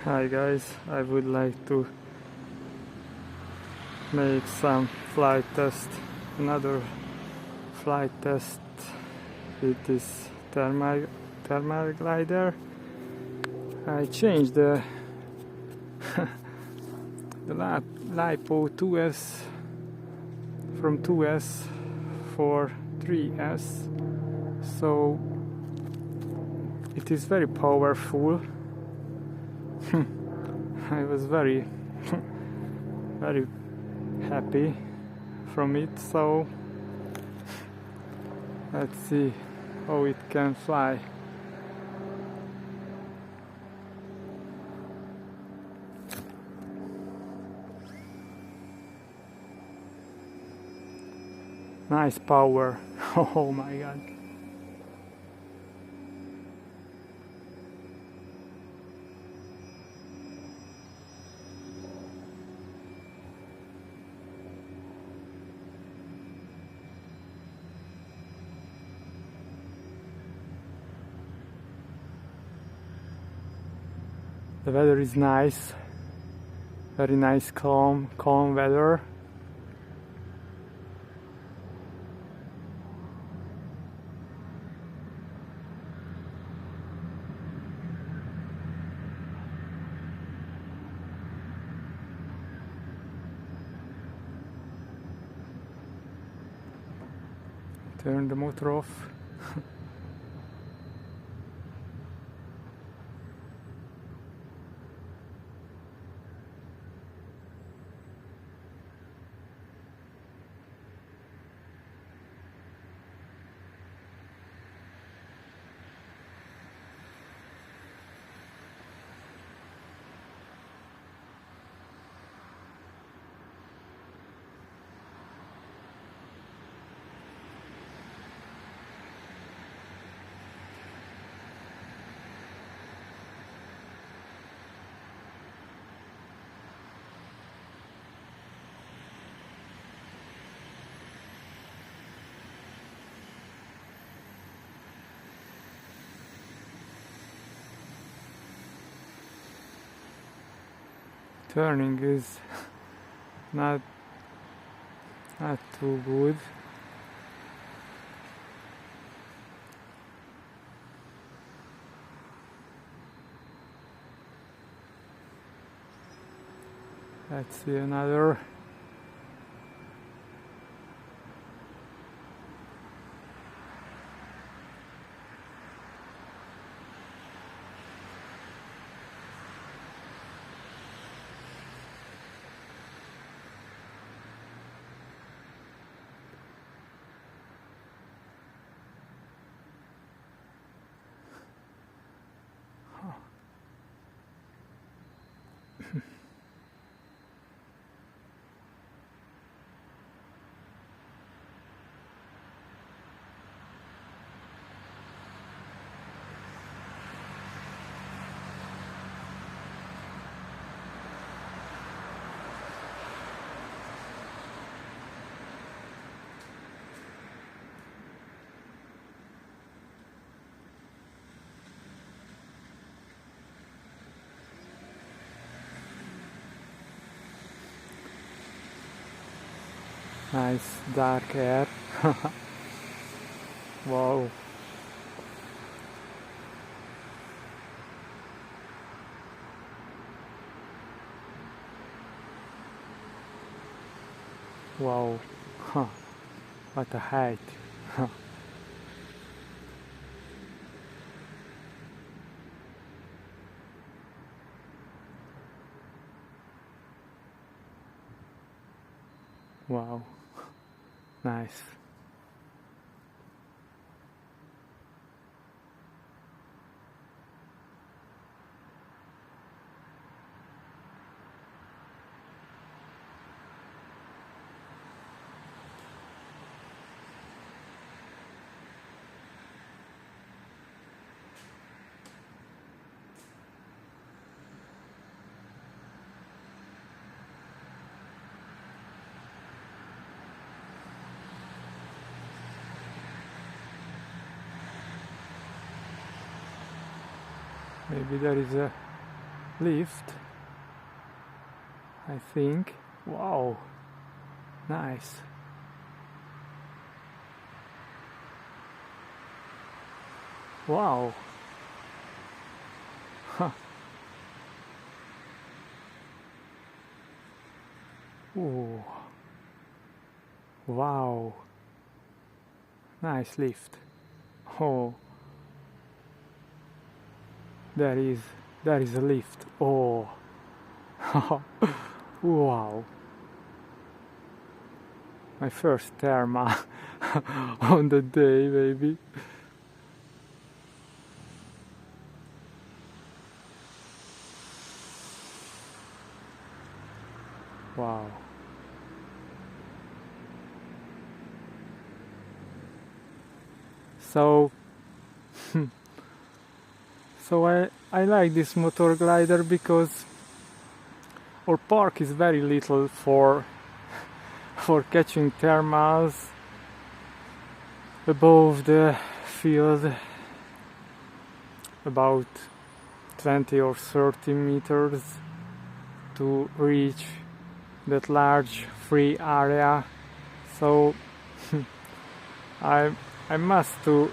Hi guys, I would like to make some flight test, another flight test with this thermal glider. I changed the LiPo 2S from 2S for 3S, so it is very powerful. I was very very happy from it, so let's see how it can fly. Nice power. Oh my god. The weather is nice, very nice, calm weather. Turn the motor off. Turning is not too good. Let's see another. Nice dark air. Wow. Wow. Huh. What a height. Wow. Nice. Maybe there is a lift, I think. Wow, nice. Wow. Huh. Ooh. Wow. Nice lift. Oh, there is a lift. Oh. Wow. My first thermal on the day, maybe. Wow. So I like this motor glider because our park is very little for catching thermals above the field, about 20 or 30 meters to reach that large free area. So I must to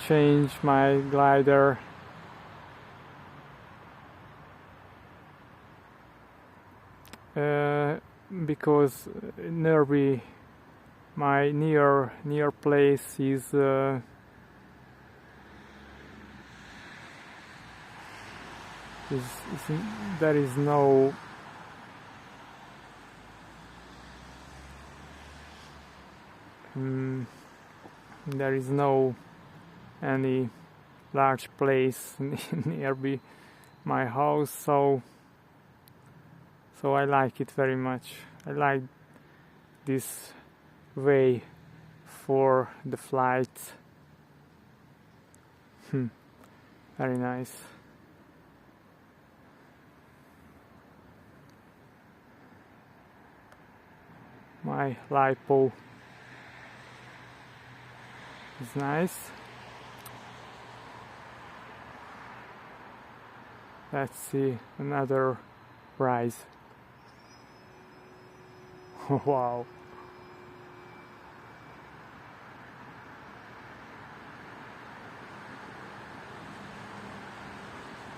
change my glider because nearby my near place is there is no there is no any large place nearby my house, so I like it very much. I like this way for the flights. Very nice. My LiPo is nice. Let's see another rise. Wow.